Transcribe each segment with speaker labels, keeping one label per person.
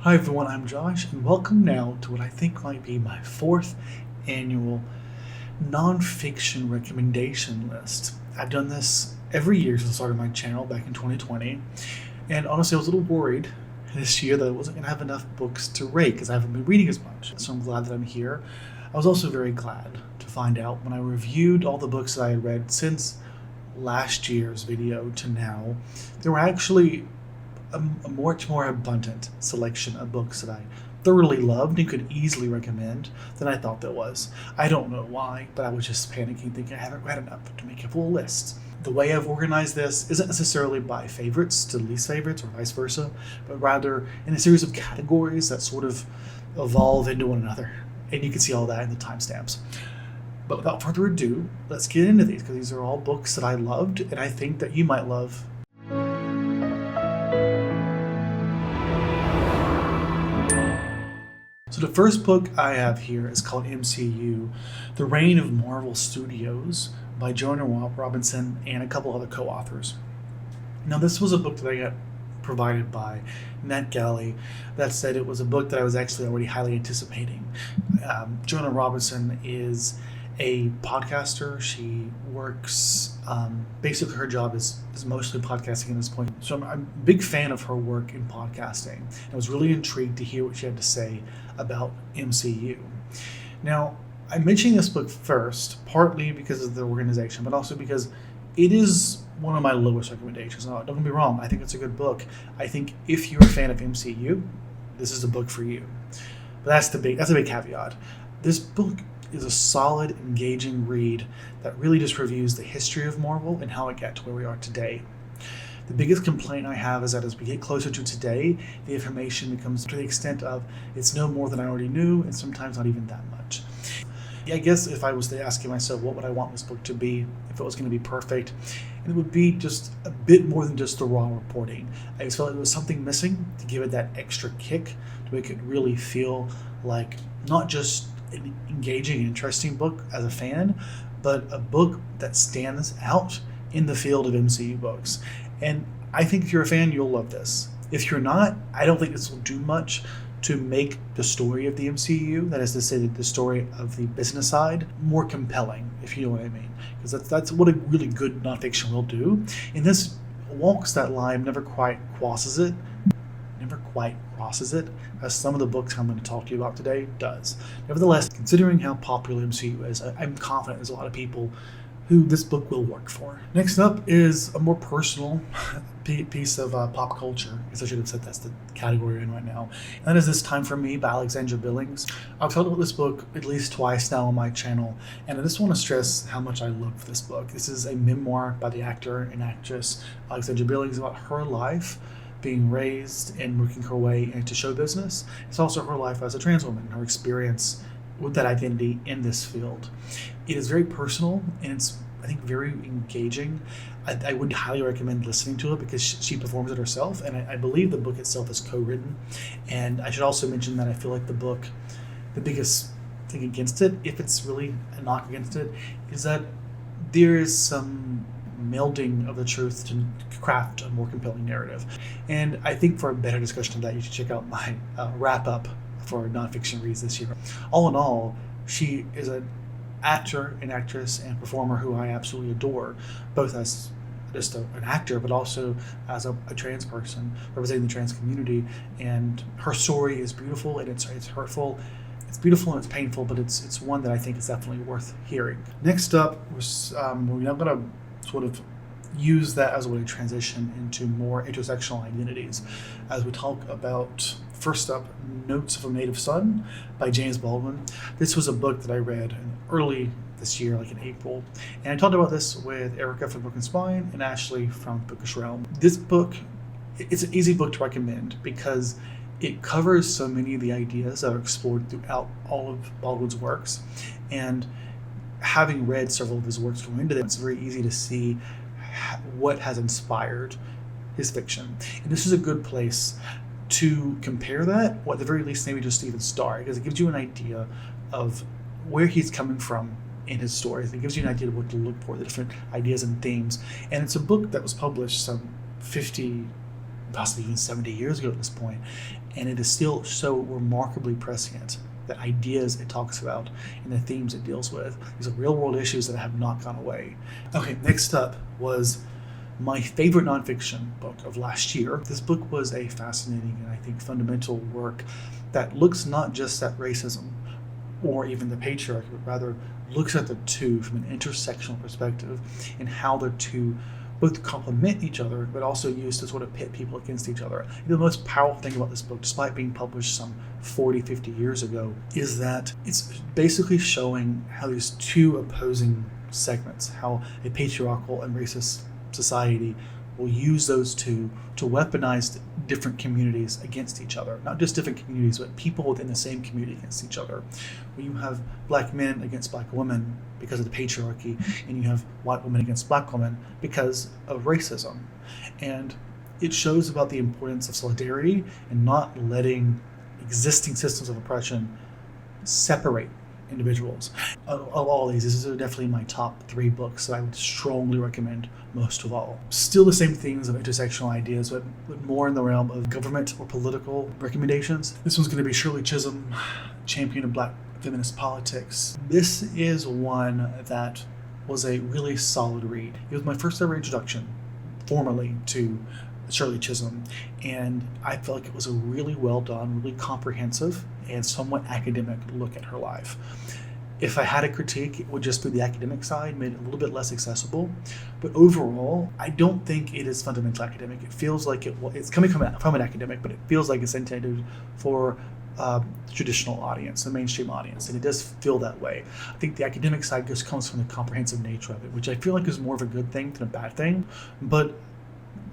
Speaker 1: Hi everyone, I'm Josh, and welcome now to what I think might be my fourth annual nonfiction recommendation list. I've done this every year since I started my channel back in 2020, and honestly, I was a little worried this year that I wasn't going to have enough books to rate because I haven't been reading as much. So I'm glad that I'm here. I was also very glad to find out when I reviewed all the books that I had read since last year's video to now, there were actually a much more abundant selection of books that I thoroughly loved and could easily recommend than I thought there was. I don't know why, but I was just panicking thinking I haven't read enough to make a full list. The way I've organized this isn't necessarily by favorites to least favorites or vice versa, but rather in a series of categories that sort of evolve into one another. And you can see all that in the timestamps. But without further ado, let's get into these because these are all books that I loved and I think that you might love. So the first book I have here is called MCU, The Reign of Marvel Studios by Jonah Robinson and a couple other co-authors. Now this was a book that I got provided by Nat Galley that said it was a book that I was actually already highly anticipating. Jonah Robinson is a podcaster. She works, basically her job is mostly podcasting at this point. So I'm a big fan of her work in podcasting. I was really intrigued to hear what she had to say about MCU. Now, I'm mentioning this book first, partly because of the organization, but also because it is one of my lowest recommendations. Now, don't get me wrong, I think it's a good book. I think if you're a fan of MCU, this is a book for you. But that's a big caveat. This book is a solid, engaging read that really just reviews the history of Marvel and how it got to where we are today. The biggest complaint I have is that as we get closer to today, the information becomes to the extent of it's no more than I already knew, and sometimes not even that much. I guess if I was asking myself what would I want this book to be if it was going to be perfect, and it would be just a bit more than just the raw reporting. I just felt like there was something missing to give it that extra kick to make it really feel like not just an engaging and interesting book as a fan, but a book that stands out in the field of MCU books. And I think if you're a fan, you'll love this. If you're not, I don't think this will do much to make the story of the MCU, that is to say the story of the business side, more compelling, if you know what I mean. Because that's what a really good nonfiction will do. And this walks that line, never quite crosses it, as some of the books I'm going to talk to you about today does. Nevertheless, considering how popular MCU is, I'm confident there's a lot of people who this book will work for. Next up is a more personal piece of pop culture. I guess I should have said that's the category we're in right now. And that is This Time for Me by Alexandra Billings. I've talked about this book at least twice now on my channel, and I just want to stress how much I love this book. This is a memoir by the actor and actress Alexandra Billings about her life being raised and working her way into show business. It's also her life as a trans woman, her experience with that identity in this field. It is very personal and it's, I think, very engaging. I would highly recommend listening to it because she performs it herself, and I believe the book itself is co-written. And I should also mention that I feel like the book, the biggest thing against it, if it's really a knock against it, is that there is some melding of the truth to craft a more compelling narrative. And I think for a better discussion of that, you should check out my wrap-up for nonfiction reads this year. All in all, she is an actor, an actress, and performer who I absolutely adore, both as just an actor, but also as a trans person representing the trans community. And her story is beautiful, and it's hurtful. It's beautiful and it's painful, but it's one that I think is definitely worth hearing. Next up, we're now going to sort of use that as a way to transition into more intersectional identities as we talk about, first up, Notes of a Native Son by James Baldwin. This was a book that I read early this year, like in April, and I talked about this with Erica from Broken Spine and Ashley from Bookish Realm. This book, it's an easy book to recommend because it covers so many of the ideas that are explored throughout all of Baldwin's works, and having read several of his works going into them, it's very easy to see what has inspired his fiction. And this is a good place to compare that, or at the very least maybe just even start, because it gives you an idea of where he's coming from in his stories. It gives you an idea of what to look for, the different ideas and themes. And it's a book that was published some 50 possibly even 70 years ago at this point, and it is still so remarkably prescient. The ideas it talks about and the themes it deals with. These are real world issues that have not gone away. Okay, next up was my favorite nonfiction book of last year. This book was a fascinating and I think fundamental work that looks not just at racism or even the patriarchy, but rather looks at the two from an intersectional perspective and how the two both complement each other, but also used to sort of pit people against each other. The most powerful thing about this book, despite being published some 40, 50 years ago, is that it's basically showing how these two opposing segments, how a patriarchal and racist society will use those two to weaponize different communities against each other. Not just different communities, but people within the same community against each other. When you have black men against black women because of the patriarchy, and you have white women against black women because of racism. And it shows about the importance of solidarity and not letting existing systems of oppression separate individuals. Of all these, this is definitely my top 3 books that I would strongly recommend most of all. Still the same themes of intersectional ideas, but more in the realm of government or political recommendations. This one's going to be Shirley Chisholm, champion of black feminist politics. This is one that was a really solid read. It was my first ever introduction formally to Shirley Chisholm, and I felt like it was a really well done, really comprehensive, and somewhat academic look at her life. If I had a critique, it would just be the academic side, made it a little bit less accessible. But overall, I don't think it is fundamentally academic. It feels like it's coming from an academic, but it feels like it's intended for the traditional audience, the mainstream audience, and it does feel that way. I think the academic side just comes from the comprehensive nature of it, which I feel like is more of a good thing than a bad thing. But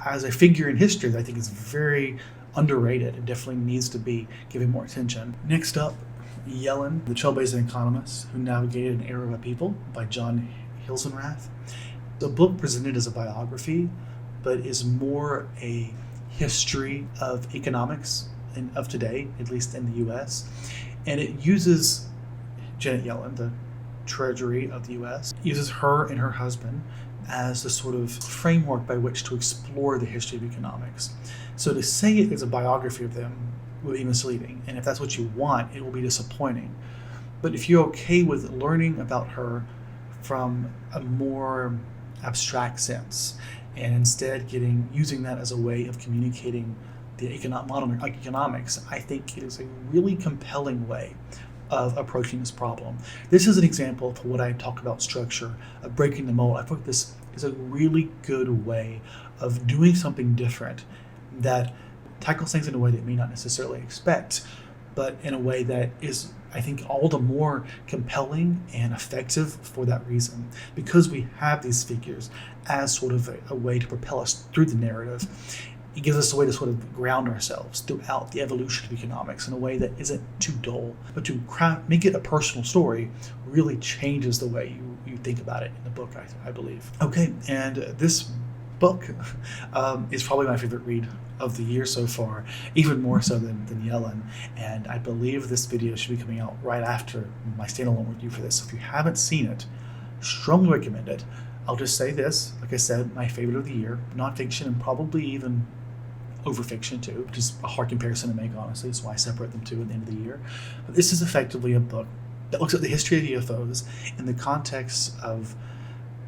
Speaker 1: as a figure in history, I think is very underrated and definitely needs to be given more attention. Next up, Yellen, the Trailblazing Economist Who Navigated an Era of People by John Hilsenrath. The book presented as a biography, but is more a history of economics of today, at least in the US. And it uses Janet Yellen, the Treasury of the US, uses her and her husband as the sort of framework by which to explore the history of economics. So to say it is a biography of them would be misleading, and if that's what you want, it will be disappointing. But if you're okay with learning about her from a more abstract sense, and instead using that as a way of communicating the modern economics, I think it is a really compelling way of approaching this problem. This is an example of what I talk about structure, of breaking the mold. I think this is a really good way of doing something different that tackles things in a way that you may not necessarily expect, but in a way that is, I think, all the more compelling and effective for that reason, because we have these figures as sort of a way to propel us through the narrative. It gives us a way to sort of ground ourselves throughout the evolution of economics in a way that isn't too dull, but to make it a personal story really changes the way you think about it in the book, I believe. Okay, and this book is probably my favorite read of the year so far, even more so than Yellen, and I believe this video should be coming out right after my standalone review for this. So if you haven't seen it, strongly recommend it. I'll just say this, like I said, my favorite of the year, nonfiction, and probably even over fiction too, which is a hard comparison to make, honestly. That's why I separate them two at the end of the year. But this is effectively a book that looks at the history of UFOs in the context of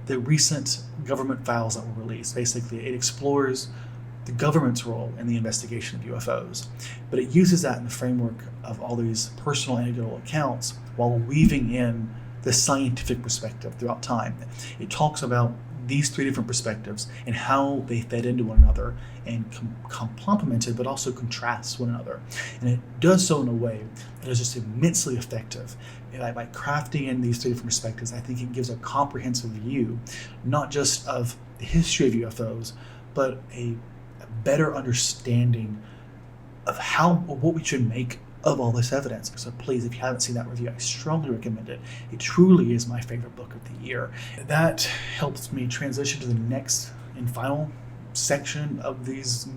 Speaker 1: the recent government files that were released. Basically, it explores the government's role in the investigation of UFOs, but it uses that in the framework of all these personal anecdotal accounts while weaving in the scientific perspective throughout time. It talks about these 3 different perspectives and how they fed into one another and complemented, but also contrasts one another. And it does so in a way that is just immensely effective. And by crafting in these 3 different perspectives, I think it gives a comprehensive view, not just of the history of UFOs, but a better understanding of what we should make of all this evidence. So please, if you haven't seen that review, I strongly recommend it. It truly is my favorite book of the year. That helps me transition to the next and final section of these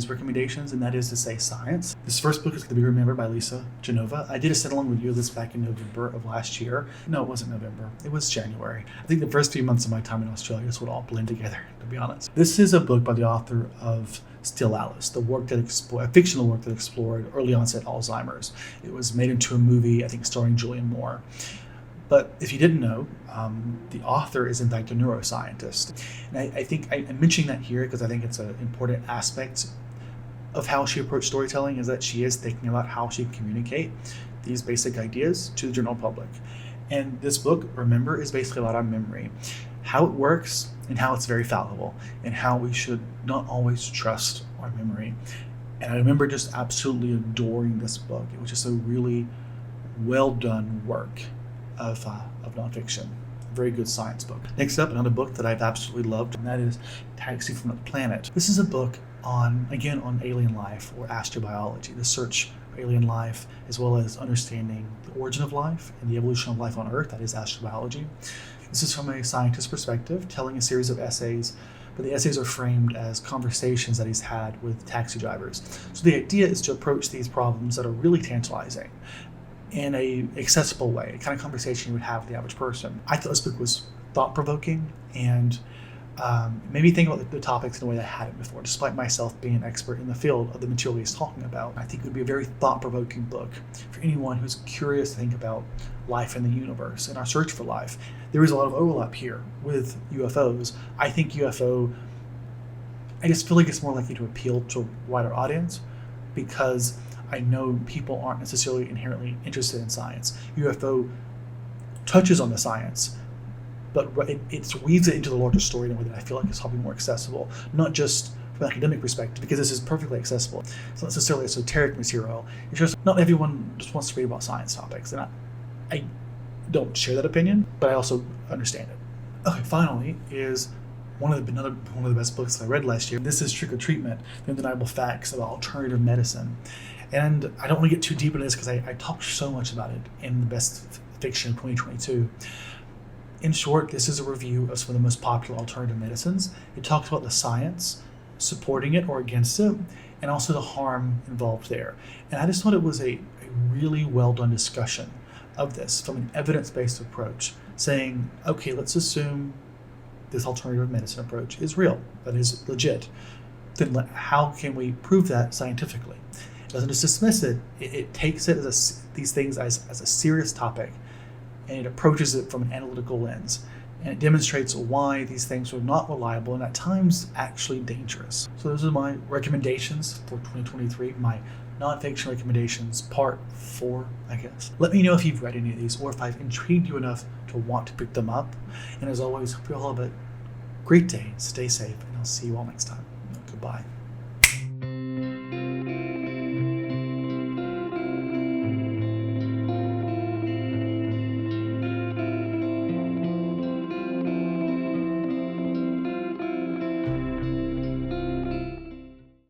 Speaker 1: recommendations, and that is to say science. This first book is going to be Remembered by Lisa Genova. I did a standalone review of this back in November of last year. No, it wasn't November. It was January. I think the first few months of my time in Australia just would all blend together, to be honest. This is a book by the author of Still Alice, a fictional work that explored early onset Alzheimer's. It was made into a movie, I think, starring Julianne Moore. But if you didn't know, the author is in fact a neuroscientist. And I think I'm mentioning that here because I think it's an important aspect of how she approached storytelling, is that she is thinking about how she can communicate these basic ideas to the general public. And this book, remember, is basically a lot on memory, how it works and how it's very fallible, and how we should not always trust our memory. And I remember just absolutely adoring this book. It was just a really well done work of nonfiction. Very good science book. Next up, another book that I've absolutely loved, and that is Taxi from Another Planet. This is a book on alien life or astrobiology, the search for alien life, as well as understanding the origin of life and the evolution of life on Earth, that is astrobiology. This is from a scientist's perspective, telling a series of essays, but the essays are framed as conversations that he's had with taxi drivers. So the idea is to approach these problems that are really tantalizing in a accessible way, a kind of conversation you would have with the average person. I thought this book was thought-provoking and made me think about the topics in a way that I hadn't before, despite myself being an expert in the field of the material he's talking about. I think it would be a very thought-provoking book for anyone who's curious to think about life in the universe and our search for life. There is a lot of overlap here with UFOs. I think I just feel like it's more likely to appeal to a wider audience because I know people aren't necessarily inherently interested in science. UFO touches on the science, but it weaves it into the larger story in a way that I feel like is probably more accessible, not just from an academic perspective, because this is perfectly accessible. It's not necessarily esoteric material. It's just not everyone just wants to read about science topics, and I don't share that opinion, but I also understand it. Okay, finally is one of the best books that I read last year. This is Trick or Treatment: The Undeniable Facts About Alternative Medicine. And I don't want to get too deep into this because I talked so much about it in the Best Fiction of 2022. In short, this is a review of some of the most popular alternative medicines. It talks about the science supporting it or against it, and also the harm involved there. And I just thought it was a really well done discussion of this from an evidence-based approach, saying, okay, let's assume this alternative medicine approach is real, that is legit. Then how can we prove that scientifically? It doesn't just dismiss it. It takes it as these things as a serious topic, and it approaches it from an analytical lens. And it demonstrates why these things are not reliable and at times actually dangerous. So those are my recommendations for 2023, my nonfiction recommendations, part 4, I guess. Let me know if you've read any of these or if I've intrigued you enough to want to pick them up. And as always, hope you all have a great day, stay safe, and I'll see you all next time. Goodbye.